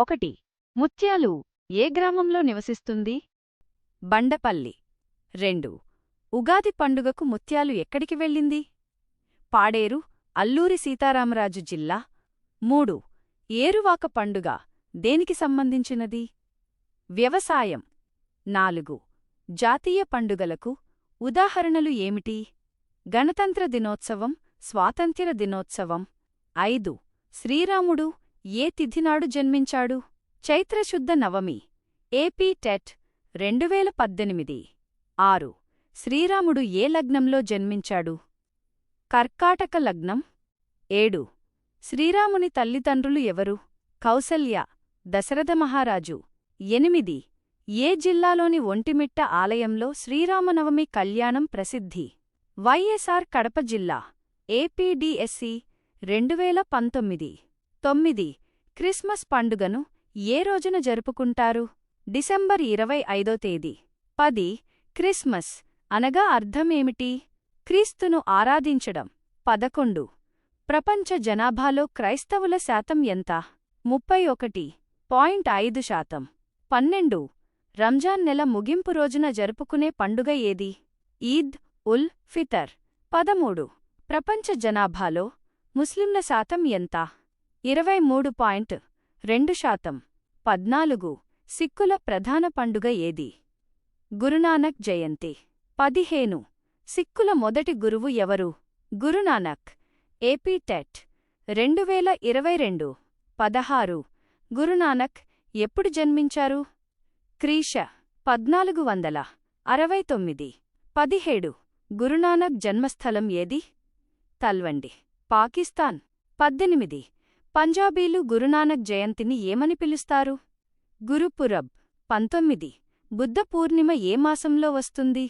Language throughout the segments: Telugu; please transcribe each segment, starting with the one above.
1. ముత్యాలు ఏ గ్రామంలో నివసిస్తుంది? బండపల్లి. 2. ఉగాది పండుగకు ముత్యాలు ఎక్కడికి వెళ్ళింది? పాడేరు, అల్లూరి సీతారామరాజు జిల్లా. 3. ఏరువాక పండుగ దేనికి సంబంధించినది? వ్యవసాయం. 4. జాతీయ పండుగలకు ఉదాహరణలు ఏమిటి? గణతంత్ర దినోత్సవం, స్వాతంత్ర్య దినోత్సవం. 5. శ్రీరాముడు ఏ తిథినాడు జన్మించాడు? చైత్రశుద్ధ నవమి. AP TET 2018. 6. శ్రీరాముడు ఏ లగ్నంలో జన్మించాడు? కర్కాటక లగ్నం. 7. శ్రీరాముని తల్లిదండ్రులు ఎవరు? కౌసల్య, దశరథ మహారాజు. 8. ఏ జిల్లాలోని ఒంటిమిట్ట ఆలయంలో శ్రీరామనవమి కళ్యాణం ప్రసిద్ధి? వైఎస్ఆర్ కడప జిల్లా. ఏపీడీఎస్సీ 2019. 9. క్రిస్మస్ పండుగను ఏ రోజున జరుపుకుంటారు? డిసెంబర్ 25వ తేదీ. 10. క్రిస్మస్ అనగా అర్థమేమిటి? క్రీస్తును ఆరాధించడం. 11. ప్రపంచ జనాభాలో క్రైస్తవుల శాతం ఎంత? 31.5%. 12. రంజాన్ నెల ముగింపు రోజున జరుపుకునే పండుగ ఏది? ఈద్ ఉల్ ఫితర్. 13. ప్రపంచ జనాభాలో ముస్లింల శాతం ఎంత? 23.2%. 14. సిక్కుల ప్రధాన పండుగ ఏది? గురునానక్ జయంతి. 15. సిక్కుల మొదటి గురువు ఎవరు? గురునానక్. AP TET 2022. 16. గురునానక్ ఎప్పుడు జన్మించారు? క్రీశ 1469. 17. గురునానక్ జన్మస్థలం ఏది? తల్వండి, పాకిస్తాన్. 18. పంజాబీలు గురునానక్ జయంతిని ఏమని పిలుస్తారు? గురుపురబ్. 19. బుద్ధ పూర్ణిమ ఏ మాసంలో వస్తుంది?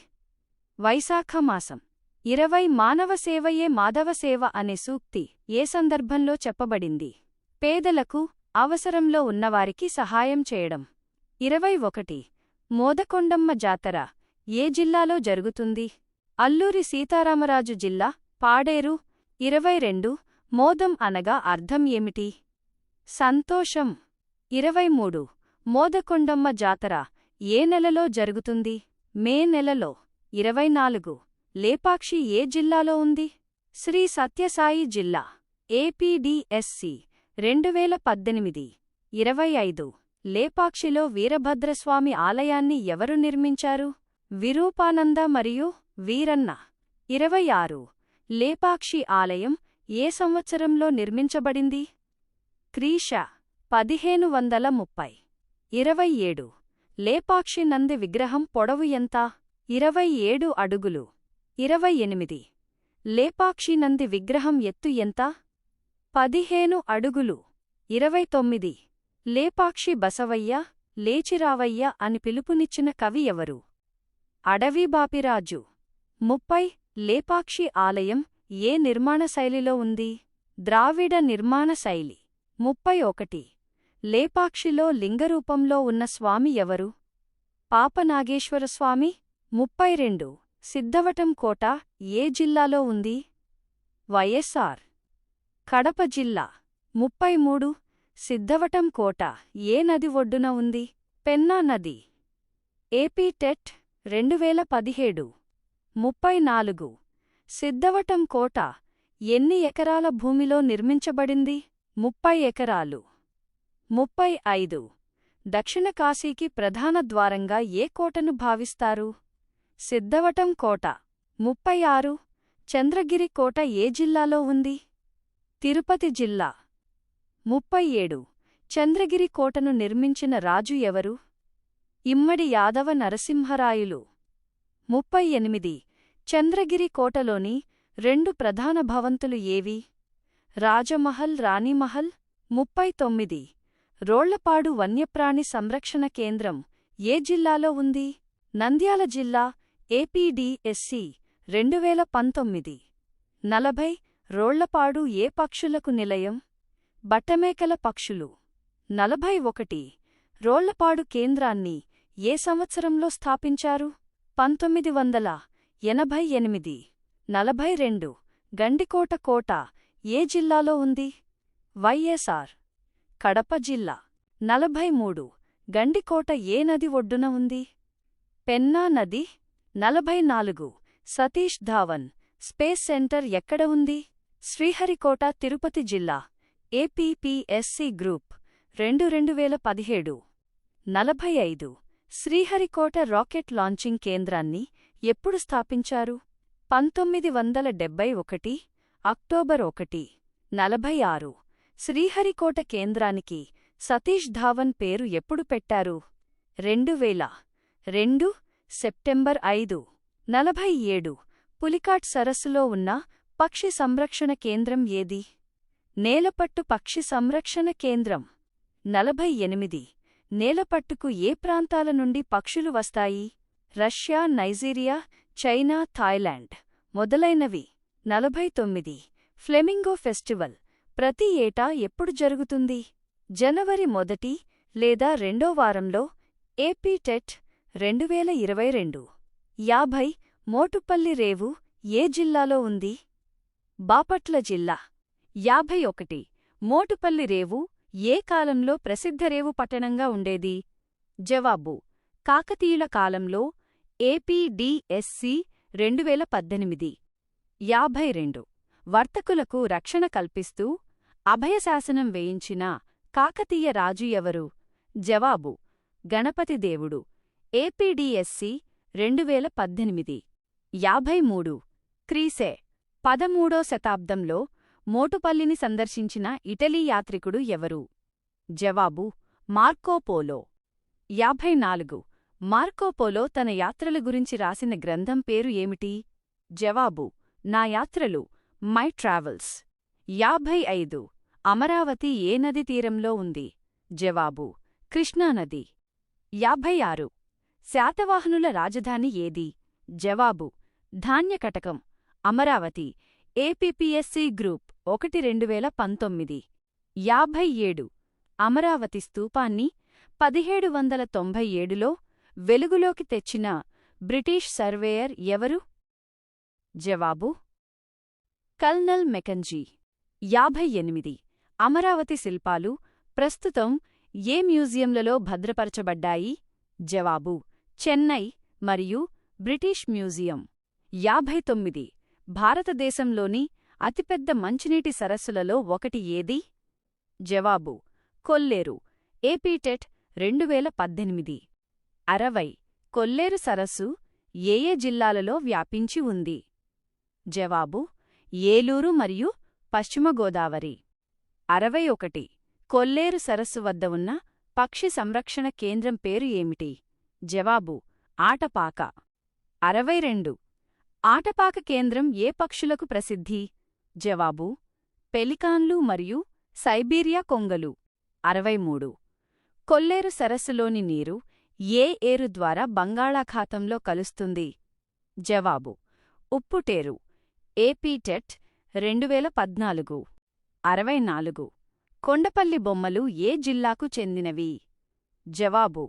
వైశాఖ మాసం. 20. మానవ సేవయే మాధవ సేవ అనే సూక్తి ఏ సందర్భంలో చెప్పబడింది? పేదలకు, అవసరంలో ఉన్నవారికి సహాయం చేయడం. 21. మోదకొండమ్మ జాతర ఏ జిల్లాలో జరుగుతుంది? అల్లూరి సీతారామరాజు జిల్లా. పాడేరు. 22. మోదం అనగా అర్థం ఏమిటి? సంతోషం. 23. మోదకొండమ్మ జాతర ఏ నెలలో జరుగుతుంది? మే నెలలో. 24. లేపాక్షి ఏ జిల్లాలో ఉంది? శ్రీ సత్యసాయి జిల్లా. ఏపీడీఎస్సీ 2018. 25. లేపాక్షిలో వీరభద్రస్వామి ఆలయాన్ని ఎవరు నిర్మించారు? విరూపానంద మరియు వీరన్న. 26. లేపాక్షి ఆలయం ఏ సంవత్సరంలో నిర్మించబడింది? క్రీశ 1530. 27. లేపాక్షి నంది విగ్రహం పొడవు ఎంత? 27 అడుగులు. 28. లేపాక్షి నంది విగ్రహం ఎత్తు ఎంత? 15 అడుగులు. 29. లేపాక్షి బసవయ్య, లేచిరావయ్య అని పిలుపునిచ్చిన కవి ఎవరు? అడవిబాపిరాజు. 30. లేపాక్షి ఆలయం ఏ నిర్మాణ శైలిలో ఉంది? ద్రావిడ నిర్మాణ శైలి. 31. లేపాక్షిలో లింగరూపంలో ఉన్న స్వామి ఎవరు? పాపనాగేశ్వరస్వామి. 32. సిద్ధవటం కోట ఏ జిల్లాలో ఉంది? వైఎస్ఆర్ కడప జిల్లా. 33. సిద్ధవటం కోట ఏ నది ఒడ్డున ఉంది? పెన్నా నది. AP TET 2017. 34. సిద్ధవటం కోట ఎన్ని ఎకరాల భూమిలో నిర్మించబడింది? 30 ఎకరాలు. 35. దక్షిణ కాశీకి ప్రధాన ద్వారంగా ఏ కోటను భావిస్తారు? సిద్ధవటం కోట. 36. చంద్రగిరి కోట ఏ జిల్లాలో ఉంది? తిరుపతి జిల్లా. 37. చంద్రగిరి కోటను నిర్మించిన రాజు ఎవరు? ఇమ్మడి యాదవ నరసింహరాయలు. 38. చంద్రగిరి కోటలోని 2 ప్రధాన భవంతులు ఏవి? రాజమహల్, రాణిమహల్. 39. రోళ్లపాడు వన్యప్రాణి సంరక్షణ కేంద్రం ఏ జిల్లాలో ఉంది? నంద్యాల జిల్లా. ఏపీడీఎస్సీ 2019. 40. రోళ్లపాడు ఏ పక్షులకు నిలయం? బట్టమేకల పక్షులు. 41. రోళ్లపాడు కేంద్రాన్ని ఏ సంవత్సరంలో స్థాపించారు? 1988. 42. గండికోట కోట ఏ జిల్లాలో ఉంది? వైఎస్ఆర్ కడప జిల్లా. 43. గండికోట ఏ నది ఒడ్డున ఉంది? పెన్నా నది. 44. సతీష్ ధావన్ స్పేస్ సెంటర్ ఎక్కడ ఉంది? శ్రీహరికోట, తిరుపతి జిల్లా. APPSC group 2017. 45. Sriharikota rocket launching కేంద్రాన్ని ఎప్పుడు స్థాపించారు? 1971 అక్టోబర్ 1. 46. శ్రీహరికోట కేంద్రానికి సతీష్ ధావన్ పేరు ఎప్పుడు పెట్టారు? 2002 సెప్టెంబర్ 5. 47. పులికాట్ సరస్సులో ఉన్న పక్షి సంరక్షణ కేంద్రం ఏది? నేలపట్టు పక్షి సంరక్షణ కేంద్రం. 48. నేలపట్టుకు ఏ ప్రాంతాల నుండి పక్షులు వస్తాయి? రష్యా, నైజీరియా, చైనా, థాయిలాండ్ మొదలైనవి. 49. ఫ్లెమింగో ఫెస్టివల్ ప్రతి ఏటా ఎప్పుడు జరుగుతుంది? జనవరి 1 లేదా 2వ వారంలో. AP TET 2022. 50. మోటుపల్లి రేవు ఏ జిల్లాలో ఉంది? బాపట్ల జిల్లా. 51. మోటుపల్లి రేవు ఏ కాలంలో ప్రసిద్ధ రేవు పట్టణంగా ఉండేది? జవాబు: కాకతీయుల కాలంలో. ఏపీడీఎస్సీ 2018. 52. వర్తకులకు రక్షణ కల్పిస్తూ అభయశాసనం వేయించిన కాకతీయ రాజు ఎవరు? జవాబు: గణపతిదేవుడు. ఏపీడీఎస్సీ 2018. 53. క్రీసే 13వ శతాబ్దంలో మోటుపల్లిని సందర్శించిన ఇటలీ యాత్రికుడు ఎవరు? జవాబు: మార్కోపోలో. 54. మార్కోపోలో తన యాత్రల గురించి రాసిన గ్రంథం పేరు ఏమిటి? జవాబు: నా యాత్రలు, మై ట్రావెల్స్. 55. అమరావతి ఏ నది తీరంలో ఉంది? జవాబు: కృష్ణానది. 56. శాతవాహనుల రాజధాని ఏది? జవాబు: ధాన్యకటకం. అమరావతి. APPSC group 1 2019. 57. అమరావతి స్తూపాన్ని 1797లో వెలుగులోకి తెచ్చిన బ్రిటిష్ సర్వేయర్ ఎవరు? జవాబు: కల్నల్ మెకంజీ. 58. అమరావతి శిల్పాలు ప్రస్తుతం ఏ మ్యూజియంలలో భద్రపరచబడ్డాయి? జవాబు: చెన్నై మరియు బ్రిటిష్ మ్యూజియం. 59. భారతదేశంలోని అతిపెద్ద మంచినీటి సరస్సులలో ఒకటి ఏది? జవాబు: కొల్లేరు. ఏపీటెట్ 2018. 60. కొల్లేరు సరస్సు ఏ జిల్లాలలో వ్యాపించి ఉంది? జవాబు: ఏలూరు మరియు పశ్చిమ గోదావరి. 61. కొల్లేరు సరస్సు వద్ద ఉన్న పక్షి సంరక్షణ కేంద్రం పేరు ఏమిటి? జవాబు: ఆటపాక. 62. ఆటపాక కేంద్రం ఏ పక్షులకు ప్రసిద్ధి? జవాబు: పెలికాన్లు మరియు సైబీరియా కొంగలు. 63. కొల్లేరు సరస్సులోని నీరు ఏ ఏరు ద్వారా బంగాళాఖాతంలో కలుస్తుంది? జవాబు: ఉప్పుటేరు. ఏపీటెట్ 2014. 64. కొండపల్లి బొమ్మలు ఏ జిల్లాకు చెందినవి? జవాబు: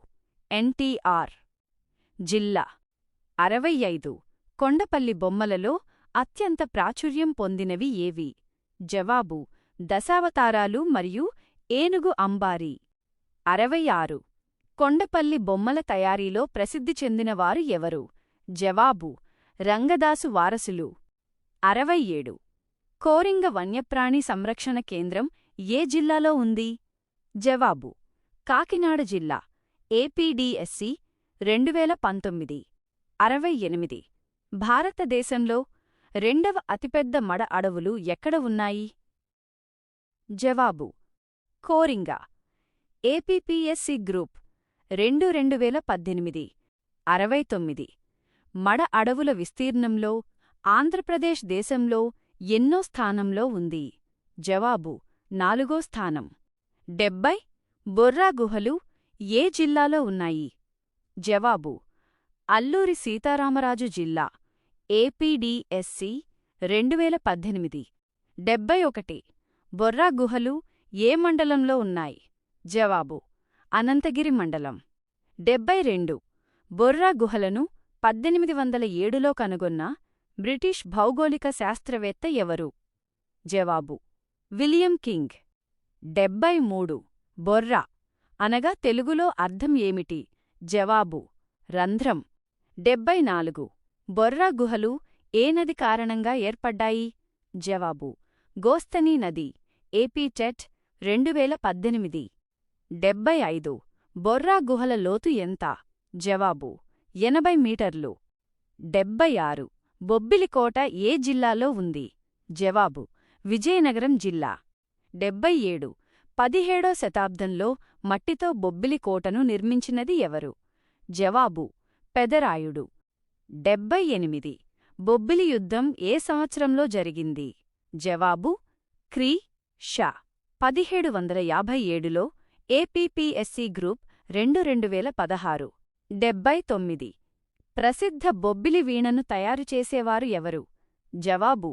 ఎన్టీఆర్ జిల్లా. 65. కొండపల్లి బొమ్మలలో అత్యంత ప్రాచుర్యం పొందినవి ఏవి? జవాబు: దశావతారాలు మరియు ఏనుగు అంబారీ. 66. కొండపల్లి బొమ్మల తయారీలో ప్రసిద్ధి చెందినవారు ఎవరు? జవాబు: రంగదాసు వారసులు. 67. కోరింగ వన్యప్రాణి సంరక్షణ కేంద్రం ఏ జిల్లాలో ఉంది? జవాబు: కాకినాడ జిల్లా. ఏపీడీఎస్సీ 2019. 68. భారతదేశంలో రెండవ అతిపెద్ద మడ అడవులు ఎక్కడ ఉన్నాయి? జవాబు: కోరింగ. APPSC group 2018. 69. మడ అడవుల విస్తీర్ణంలో ఆంధ్రప్రదేశ్ దేశంలో ఎన్నో స్థానంలో ఉంది? జవాబు: 4వ స్థానం. 70. బొర్రా గుహలు ఏ జిల్లాలో ఉన్నాయి? జవాబు: అల్లూరి సీతారామరాజు జిల్లా. ఏపీడీఎస్సీ 2018. 71. బొర్రా గుహలు ఏ మండలంలో ఉన్నాయి? జవాబు: అనంతగిరి మండలం. 72. బొర్రా గుహలను 1807లో కనుగొన్న బ్రిటిష్ భౌగోళిక శాస్త్రవేత్త ఎవరు? జవాబు: విలియం కింగ్. 73. బొర్రా అనగా తెలుగులో అర్థం ఏమిటి? జవాబు: రంధ్రం. 74. బొర్రా గుహలు ఏ నది కారణంగా ఏర్పడ్డాయి? జవాబు: గోస్తని నది. AP TET 2018. 75. బొర్రా గుహల లోతు ఎంత? జవాబు: 80 మీటర్లు. 76. బొబ్బిలికోట ఏ జిల్లాలో ఉంది? జవాబు: విజయనగరం జిల్లా. 77. 17వ శతాబ్దంలో మట్టితో బొబ్బిలికోటను నిర్మించినది ఎవరు? జవాబు: పెదరాయుడు. 78. బొబ్బిలి యుద్ధం ఏ సంవత్సరంలో జరిగింది? జవాబు: క్రీ. శ. 1757లో. APPSC group 2016. 79. ప్రసిద్ధ బొబ్బిలి వీణను తయారుచేసేవారు ఎవరు? జవాబు: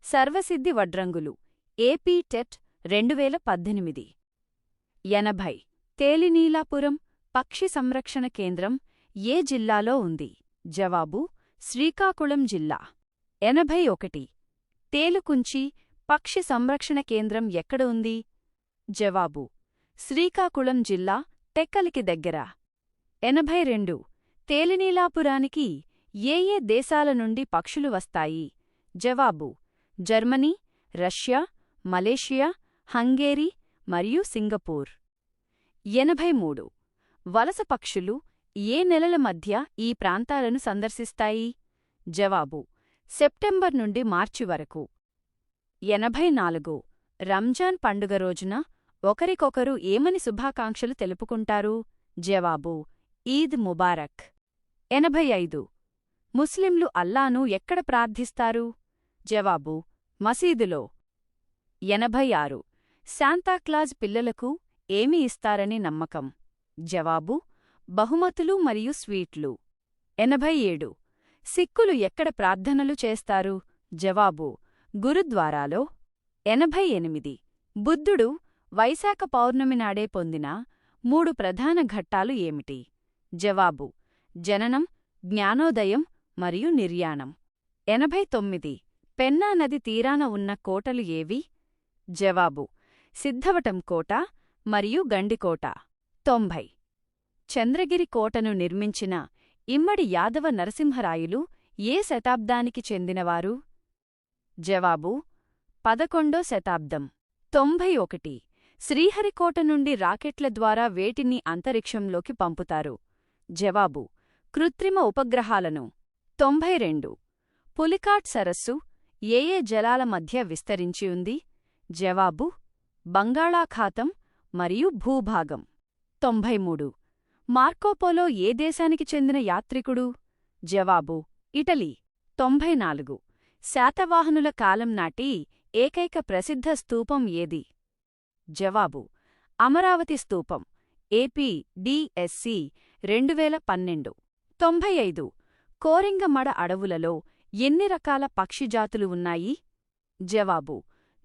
సర్వసిద్ధి వడ్రంగులు. AP TET 2018. 80. తేలినీలాపురం పక్షి సంరక్షణ కేంద్రం ఏ జిల్లాలో ఉంది? జవాబు: శ్రీకాకుళం జిల్లా. 81. తేలుకుంచి పక్షి సంరక్షణ కేంద్రం ఎక్కడ ఉంది? జవాబు: శ్రీకాకుళం జిల్లా, టెక్కలికి దగ్గర. 82. తేలినీలాపురానికి ఏ ఏ దేశాల నుండి పక్షులు వస్తాయి? జవాబు: జర్మనీ, రష్యా, మలేషియా, హంగేరీ మరియు సింగపూర్. 83. వలస పక్షులు ఏ నెలల మధ్య ఈ ప్రాంతాలను సందర్శిస్తాయి? జవాబు: సెప్టెంబర్ నుండి మార్చి వరకు. 84. రంజాన్ పండుగ రోజున ఒకరికొకరు ఏమని శుభాకాంక్షలు తెలుపుకుంటారు? జవాబు: ఈద్ ముబారక్. 85. ముస్లింలు అల్లాను ఎక్కడ ప్రార్థిస్తారు? జవాబు: మసీదులో. 86. శాంతాక్లాజ్ పిల్లలకు ఏమి ఇస్తారని నమ్మకం? జవాబు: బహుమతులు మరియు స్వీట్లు. 87. సిక్కులు ఎక్కడ ప్రార్థనలు చేస్తారు? జవాబు: గురుద్వారాలో. 88. బుద్ధుడు వైశాఖ పౌర్ణమి నాడే పొందిన 3 ప్రధాన ఘట్టాలు ఏమిటి? జవాబు: జననం, జ్ఞానోదయం మరియు నిర్యాణం. 89. పెన్నా నది తీరాన ఉన్న కోటలు ఏవి? జవాబు: సిద్ధవటం కోట మరియు గండికోట. 90. చంద్రగిరి కోటను నిర్మించిన ఇమ్మడి యాదవ నరసింహరాయలు ఏ శతాబ్దానికి చెందినవారు? జవాబు: 11వ శతాబ్దం. 91. శ్రీహరికోట నుండి రాకెట్ల ద్వారా వేటిని అంతరిక్షంలోకి పంపుతారు? జవాబు: కృత్రిమ ఉపగ్రహాలను. 92. పులికాట్ సరస్సు ఏ ఏ జలాల మధ్య విస్తరించి ఉంది? జవాబు: బంగాళాఖాతం మరియు భూభాగం. 93. మార్కోపోలో ఏ దేశానికి చెందిన యాత్రికుడు? జవాబు: ఇటలీ. 94. శాతవాహనుల కాలం నాటి ఏకైక ప్రసిద్ధ స్తూపం ఏది? జవాబు: అమరావతి స్తూపం. AP DSC 2012. 95. కోరింగమడ అడవులలో ఎన్ని రకాల పక్షిజాతులు ఉన్నాయి? జవాబు: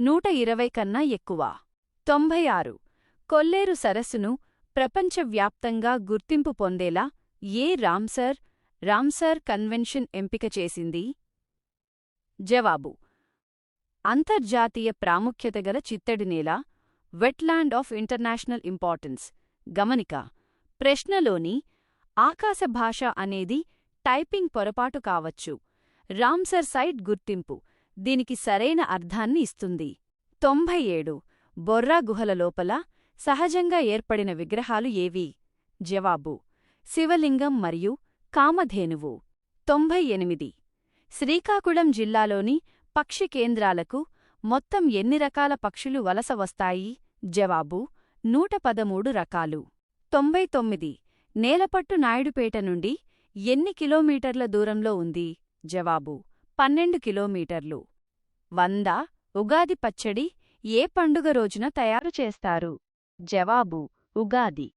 120 కన్నా ఎక్కువ. 96. కొల్లేరు సరస్సును ప్రపంచవ్యాప్తంగా గుర్తింపు పొందేలా ఏ రామ్సర్ కన్వెన్షన్ ఎంపిక చేసింది? జవాబు: అంతర్జాతీయ ప్రాముఖ్యతగల చిత్తడినేల, వెట్లాండ్ ఆఫ్ ఇంటర్నేషనల్ ఇంపార్టెన్స్. గమనిక: ప్రశ్నలోని ఆకాశభాష అనేది టైపింగ్ పొరపాటు కావచ్చు. రామ్సర్ సైట్ గుర్తింపు దీనికి సరైన అర్థాన్ని ఇస్తుంది. 97. బొర్రా గుహల లోపల సహజంగా ఏర్పడిన విగ్రహాలు ఏవి? జవాబు: శివలింగం మరియు కామధేనువు. 98. శ్రీకాకుళం జిల్లాలోని పక్షి కేంద్రాలకు మొత్తం ఎన్ని రకాల పక్షులు వలస వస్తాయి? జవాబు: 113 రకాలు. 99. నేలపట్టు నాయుడుపేట నుండి ఎన్ని కిలోమీటర్ల దూరంలో ఉంది? జవాబు: 12 కిలోమీటర్లు. 100. ఉగాది పచ్చడి ఏ పండుగ రోజున తయారు చేస్తారు? జవాబు: ఉగాది.